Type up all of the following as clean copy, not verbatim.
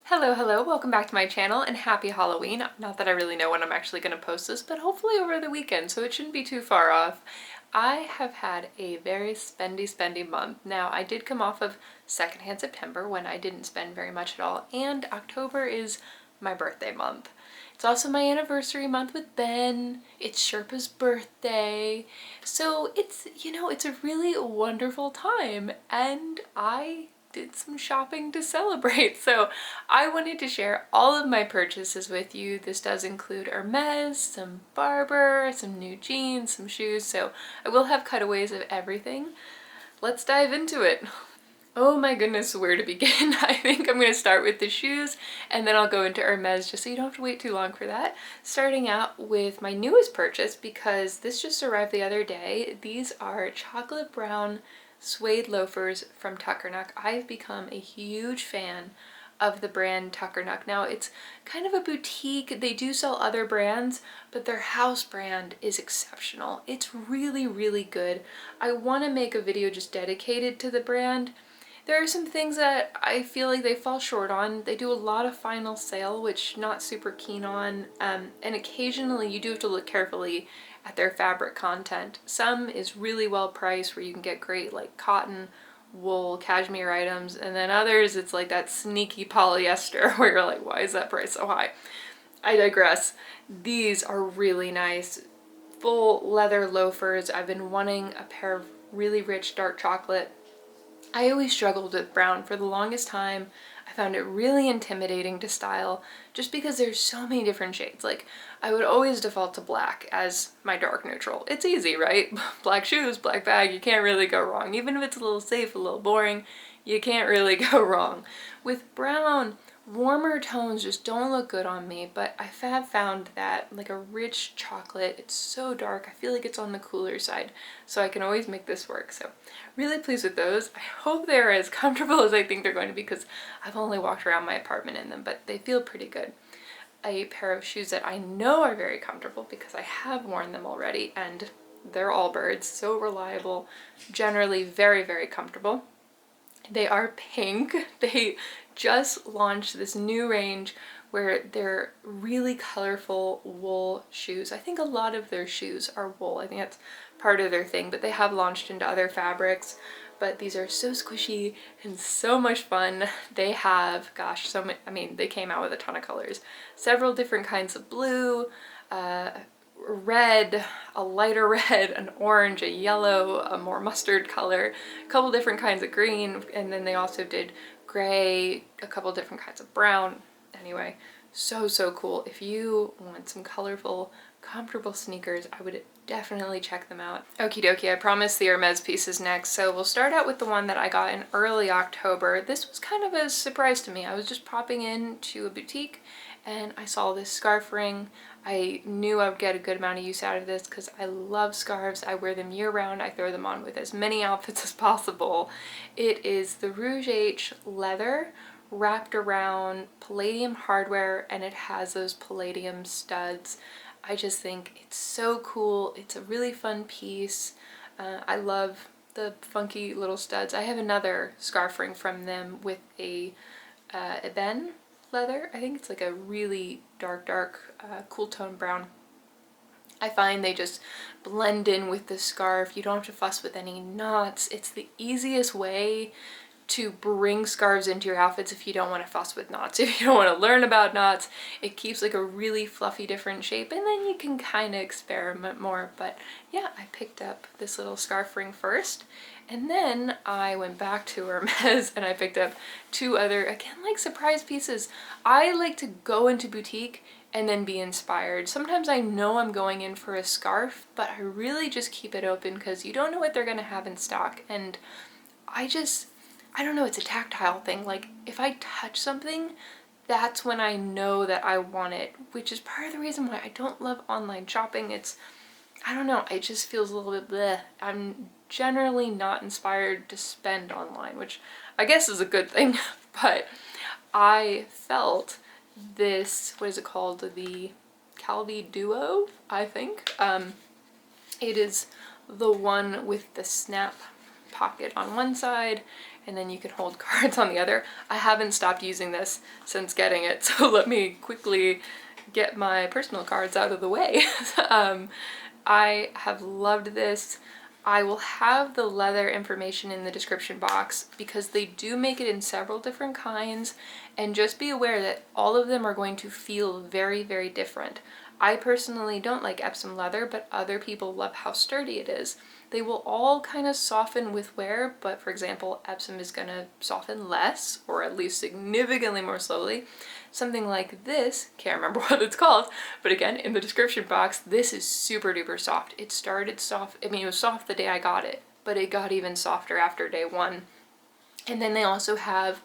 Hello, hello, welcome back to my channel and happy Halloween. Not that I really know when I'm actually going to post this, but hopefully over the weekend, so it shouldn't be too far off. I have had a very spendy month. Now, I did come off of secondhand September when I didn't spend very much at all, and October is my birthday month. It's also my anniversary month with Ben. It's Sherpa's birthday. So it's a really wonderful time, and I did some shopping to celebrate. So I wanted to share all of my purchases with you. This does include Hermes, some Barbour, some new jeans, some shoes. So I will have cutaways of everything. Let's dive into it. Oh my goodness, where to begin? I think I'm going to start with the shoes and then I'll go into Hermes just so you don't have to wait too long for that. Starting out with my newest purchase because this just arrived the other day. These are chocolate brown suede loafers from Tuckernuck. I've become a huge fan of the brand Tuckernuck. Now it's kind of a boutique. They do sell other brands, but their house brand is exceptional. It's really, really good. I want to make a video just dedicated to the brand. There are some things that I feel like they fall short on. They do a lot of final sale, which not super keen on, and occasionally you do have to look carefully at their fabric content. Some is really well priced where you can get great like cotton, wool, cashmere items, and then others it's like that sneaky polyester where you're like, why is that price so high? I digress. These are really nice. Full leather loafers. I've been wanting a pair of really rich dark chocolate. I always struggled with brown for the longest time. I found it really intimidating to style just because there's so many different shades. Like, I would always default to black as my dark neutral. It's easy, right? Black shoes, black bag, you can't really go wrong. Even if it's a little safe, a little boring, you can't really go wrong. With brown, warmer tones just don't look good on me, but I have found that like a rich chocolate, it's so dark, I feel like it's on the cooler side, so I can always make this work. So really pleased with those. I hope they're as comfortable as I think they're going to be because I've only walked around my apartment in them, but they feel pretty good. A pair of shoes that I know are very comfortable because I have worn them already, and they're Allbirds, so reliable, generally very, very comfortable. They are pink. They just launched this new range where they're really colorful wool shoes. I think a lot of their shoes are wool. I think that's part of their thing, but they have launched into other fabrics. But these are so squishy and so much fun. They have, gosh, so many, I mean, they came out with a ton of colors. Several different kinds of blue, red, a lighter red, an orange, a yellow, a more mustard color, a couple different kinds of green, and then they also did gray, a couple different kinds of brown. Anyway, so cool. If you want some colorful, comfortable sneakers, I would definitely check them out. Okie dokie, I promise the Hermes piece is next. So we'll start out with the one that I got in early October. This was kind of a surprise to me. I was just popping into a boutique and I saw this scarf ring. I knew I would get a good amount of use out of this because I love scarves. I wear them year round. I throw them on with as many outfits as possible. It is the Rouge H leather wrapped around palladium hardware, and it has those palladium studs. I just think it's so cool. It's a really fun piece. I love the funky little studs. I have another scarf ring from them with a ebony leather. I think it's like a really dark cool tone brown. I find they just blend in with the scarf. You don't have to fuss with any knots. It's the easiest way to bring scarves into your outfits if you don't want to fuss with knots. If you don't want to learn about knots, it keeps like a really fluffy different shape, and then you can kind of experiment more. But yeah, I picked up this little scarf ring first, and then I went back to Hermes and I picked up two other, again, like surprise pieces. I like to go into boutique and then be inspired. Sometimes I know I'm going in for a scarf, but I really just keep it open because you don't know what they're going to have in stock. And I don't know, it's a tactile thing. Like, if I touch something, that's when I know that I want it, which is part of the reason why I don't love online shopping. I don't know, it just feels a little bit bleh. I'm generally not inspired to spend online, which I guess is a good thing, but I felt this, what is it called? The Calvi Duo, I think. It is the one with the snap pocket on one side, and then you can hold cards on the other. I haven't stopped using this since getting it, so let me quickly get my personal cards out of the way. I have loved this. I will have the leather information in the description box because they do make it in several different kinds, and just be aware that all of them are going to feel very, very different. I personally don't like Epsom leather, but other people love how sturdy it is. They will all kind of soften with wear, but for example, Epsom is going to soften less, or at least significantly more slowly. Something like this, can't remember what it's called, but again, in the description box, this is super duper soft. It started soft, I mean, it was soft the day I got it, but it got even softer after day one. And then they also have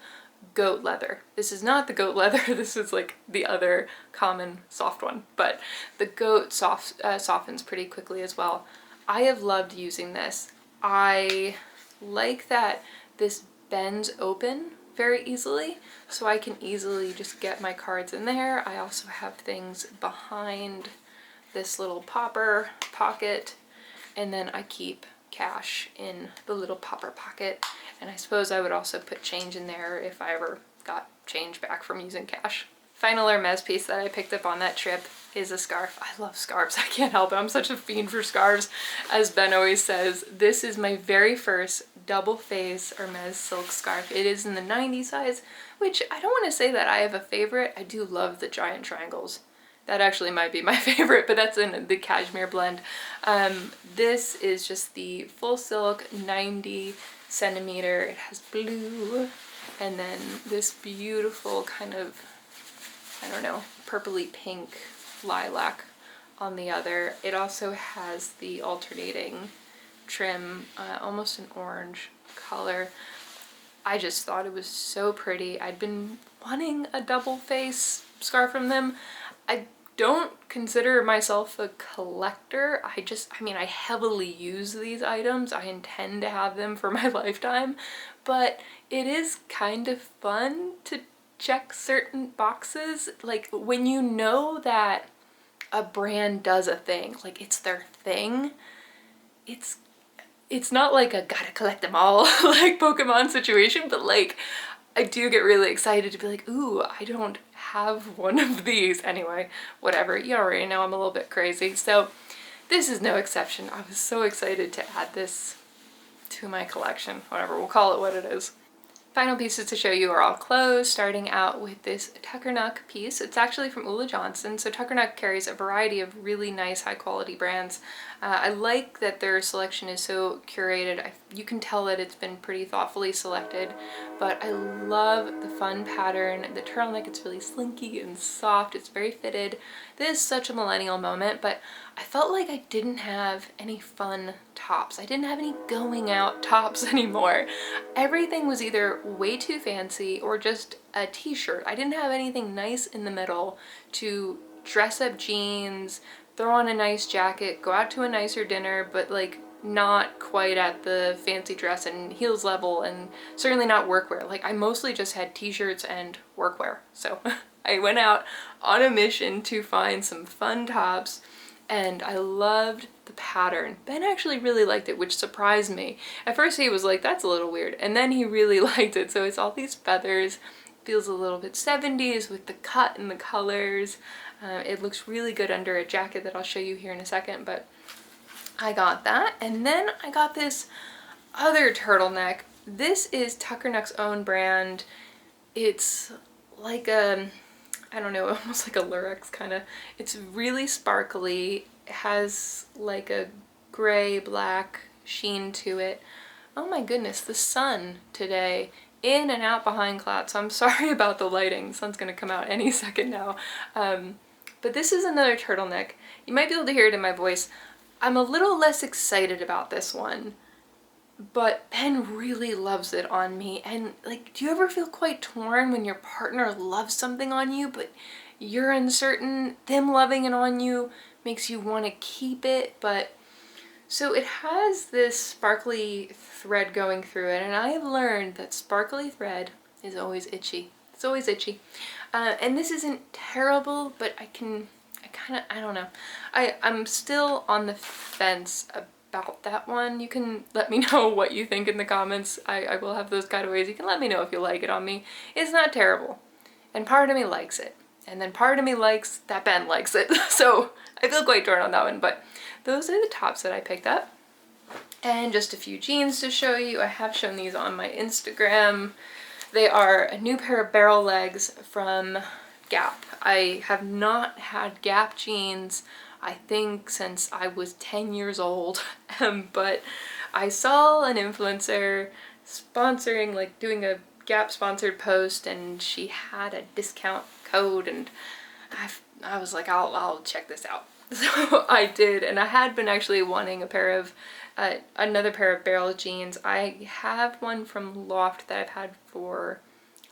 goat leather. This is not the goat leather, this is like the other common soft one, but the goat softens pretty quickly as well. I have loved using this. I like that this bends open very easily, so I can easily just get my cards in there. I also have things behind this little popper pocket, and then I keep cash in the little popper pocket, and I suppose I would also put change in there if I ever got change back from using cash. Final Hermes piece that I picked up on that trip is a scarf. I love scarves, I can't help it. I'm such a fiend for scarves. As Ben always says, this is my very first double face Hermes silk scarf. It is in the 90 size, which I don't want to say that I have a favorite. I do love the giant triangles. That actually might be my favorite, but that's in the cashmere blend. This is just the full silk 90 centimeter. It has blue, and then this beautiful kind of, I don't know, purpley pink lilac on the other. It also has the alternating trim, almost an orange color. I just thought it was so pretty. I'd been wanting a double face scarf from them. I don't consider myself a collector. I mean, I heavily use these items. I intend to have them for my lifetime, but it is kind of fun to check certain boxes. Like when you know that a brand does a thing, like it's their thing, it's not like a gotta collect them all like Pokemon situation, but like I do get really excited to be like, ooh, I don't have one of these. Anyway, whatever, you already know I'm a little bit crazy, so this is no exception. I was so excited to add this to my collection, whatever, we'll call it what it is. Final pieces to show you are all clothes, starting out with this Tuckernuck piece. It's actually from Ulla Johnson, so Tuckernuck carries a variety of really nice high quality brands. I like that their selection is so curated. You can tell that it's been pretty thoughtfully selected, but I love the fun pattern. The turtleneck, it's really slinky and soft, it's very fitted. This is such a millennial moment, but I felt like I didn't have any fun tops. I didn't have any going out tops anymore. Everything was either way too fancy or just a t-shirt. I didn't have anything nice in the middle to dress up jeans, throw on a nice jacket, go out to a nicer dinner, but like not quite at the fancy dress and heels level, and certainly not workwear. Like I mostly just had t-shirts and workwear. So I went out on a mission to find some fun tops, and I loved the pattern. Ben actually really liked it, which surprised me. At first he was like, that's a little weird, and then he really liked it. So it's all these feathers, feels a little bit 70s with the cut and the colors. It looks really good under a jacket that I'll show you here in a second, but I got that. And then I got this other turtleneck. This is Tuckernuck's own brand. It's like a, I don't know, almost like a lurex kind of. It's really sparkly. It has like a gray black sheen to it. Oh my goodness, the sun today, in and out behind clouds. So I'm sorry about the lighting. The sun's gonna come out any second now. But this is another turtleneck. You might be able to hear it in my voice. I'm a little less excited about this one, but Ben really loves it on me. And like, do you ever feel quite torn when your partner loves something on you, but you're uncertain? Them loving it on you makes you want to keep it, but so it has this sparkly thread going through it, and I've learned that sparkly thread is always itchy. It's always itchy. And this isn't terrible, but I don't know. I'm still on the fence about that one. You can let me know what you think in the comments. I will have those cutaways. You can let me know if you like it on me. It's not terrible. And part of me likes it. And then part of me likes that Ben likes it. So I feel quite torn on that one. But those are the tops that I picked up. And just a few jeans to show you. I have shown these on my Instagram. They are a new pair of barrel legs from Gap. I have not had Gap jeans, I think, since I was 10 years old. But I saw an influencer sponsoring, like doing a Gap sponsored post, and she had a discount code, and I was like, I'll check this out. So I did, and I had been actually wanting a pair of another pair of barrel jeans. I have one from Loft that I've had for,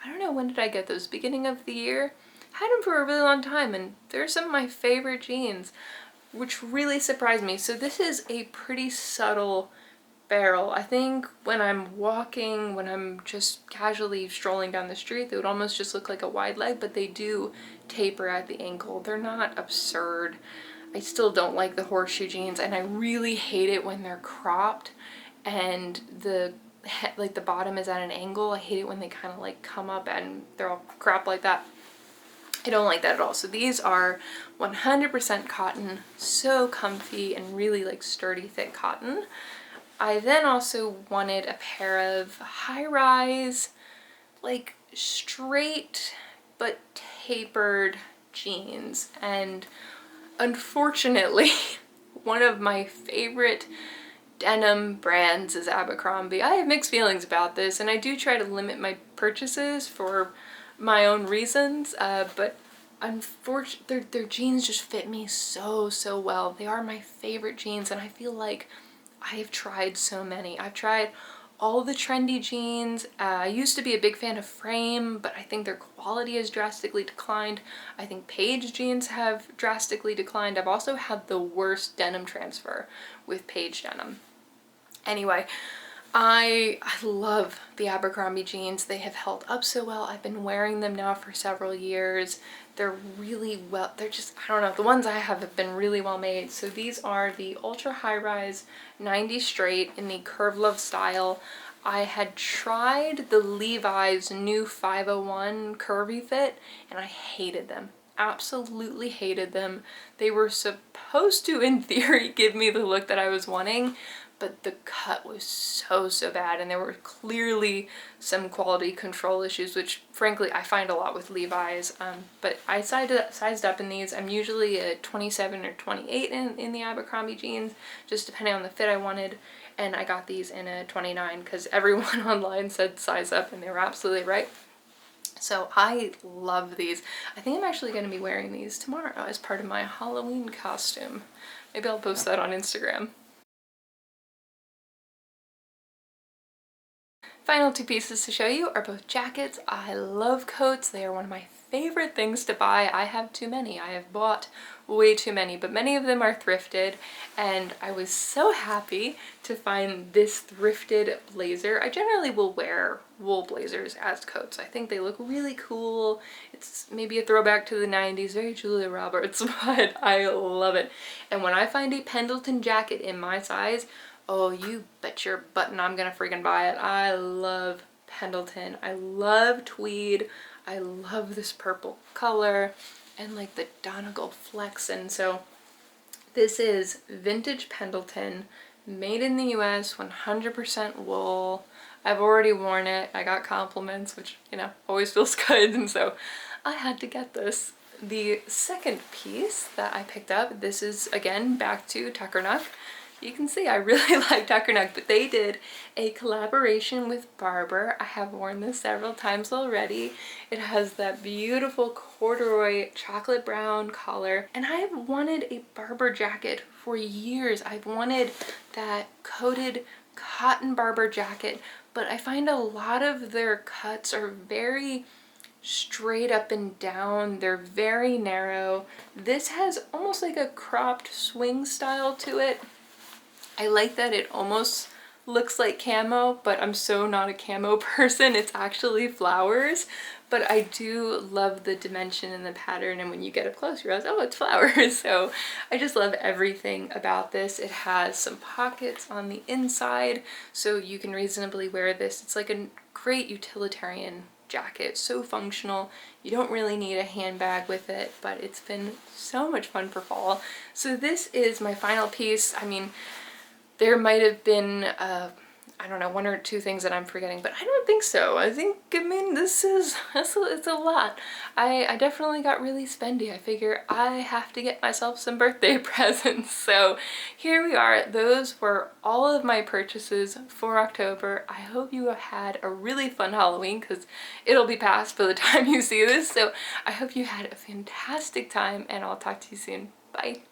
I don't know, when did I get those? Beginning of the year? Had them for a really long time, and they're some of my favorite jeans, which really surprised me. So this is a pretty subtle barrel. I think when I'm walking, when I'm just casually strolling down the street, they would almost just look like a wide leg, but they do taper at the ankle. They're not absurd. I still don't like the horseshoe jeans, and I really hate it when they're cropped and the bottom is at an angle. I hate it when they kind of like come up and they're all cropped like that. I don't like that at all. So these are 100% cotton, so comfy and really like sturdy, thick cotton. I then also wanted a pair of high-rise, like straight but tapered jeans, and unfortunately, one of my favorite denim brands is Abercrombie. I have mixed feelings about this, and I do try to limit my purchases for my own reasons, but unfortunately, their jeans just fit me so well. They are my favorite jeans, and I feel like I have tried so many. I've tried all the trendy jeans. I used to be a big fan of Frame, but I think their quality has drastically declined. I think Paige jeans have drastically declined. I've also had the worst denim transfer with Paige denim. Anyway, I love the Abercrombie jeans. They have held up so well. I've been wearing them now for several years. They're really well, they're just, I don't know, the ones I have been really well made. So these are the ultra high rise 90 straight in the Curve Love style. I had tried the Levi's new 501 curvy fit, and I hated them. Absolutely hated them. They were supposed to, in theory, give me the look that I was wanting, but the cut was so bad, and there were clearly some quality control issues, which frankly I find a lot with Levi's. But I sized up in these. I'm usually a 27 or 28 in the Abercrombie jeans, just depending on the fit I wanted, and I got these in a 29 because everyone online said size up, and they were absolutely right. So I love these. I think I'm actually going to be wearing these tomorrow as part of my Halloween costume. Maybe I'll post that on Instagram. Final two pieces to show you are both jackets. I love coats. They are one of my favorite things to buy. I have too many. I have bought way too many, but many of them are thrifted, and I was so happy to find this thrifted blazer. I generally will wear wool blazers as coats. I think they look really cool. It's maybe a throwback to the 90s, very Julia Roberts, but I love it. And when I find a Pendleton jacket in my size, oh, you bet your button I'm gonna freaking buy it. I love Pendleton. I love tweed. I love this purple color and like the Donegal flex. And so this is vintage Pendleton, made in the US, 100% wool. I've already worn it. I got compliments, which, you know, always feels good. And so I had to get this. The second piece that I picked up, this is again back to Tuckernuck. You can see I really like Tuckernuck, but they did a collaboration with Barbour. I have worn this several times already. It has that beautiful corduroy chocolate brown collar, and I have wanted a Barbour jacket for years. I've wanted that coated cotton Barbour jacket, but I find a lot of their cuts are very straight up and down. They're very narrow. This has almost like a cropped swing style to it. I like that it almost looks like camo, but I'm so not a camo person. It's actually flowers, but I do love the dimension and the pattern, and when you get up close you realize, oh, it's flowers. So I just love everything about this. It has some pockets on the inside, so you can reasonably wear this. It's like a great utilitarian jacket, so functional. You don't really need a handbag with it, but it's been so much fun for fall. So this is my final piece. I mean, there might have been I don't know, one or two things that I'm forgetting, but I don't think so. I mean, it's a lot. I definitely got really spendy. I figure I have to get myself some birthday presents. So here we are. Those were all of my purchases for October. I hope you had a really fun Halloween, because it'll be past by the time you see this. So I hope you had a fantastic time, and I'll talk to you soon. Bye.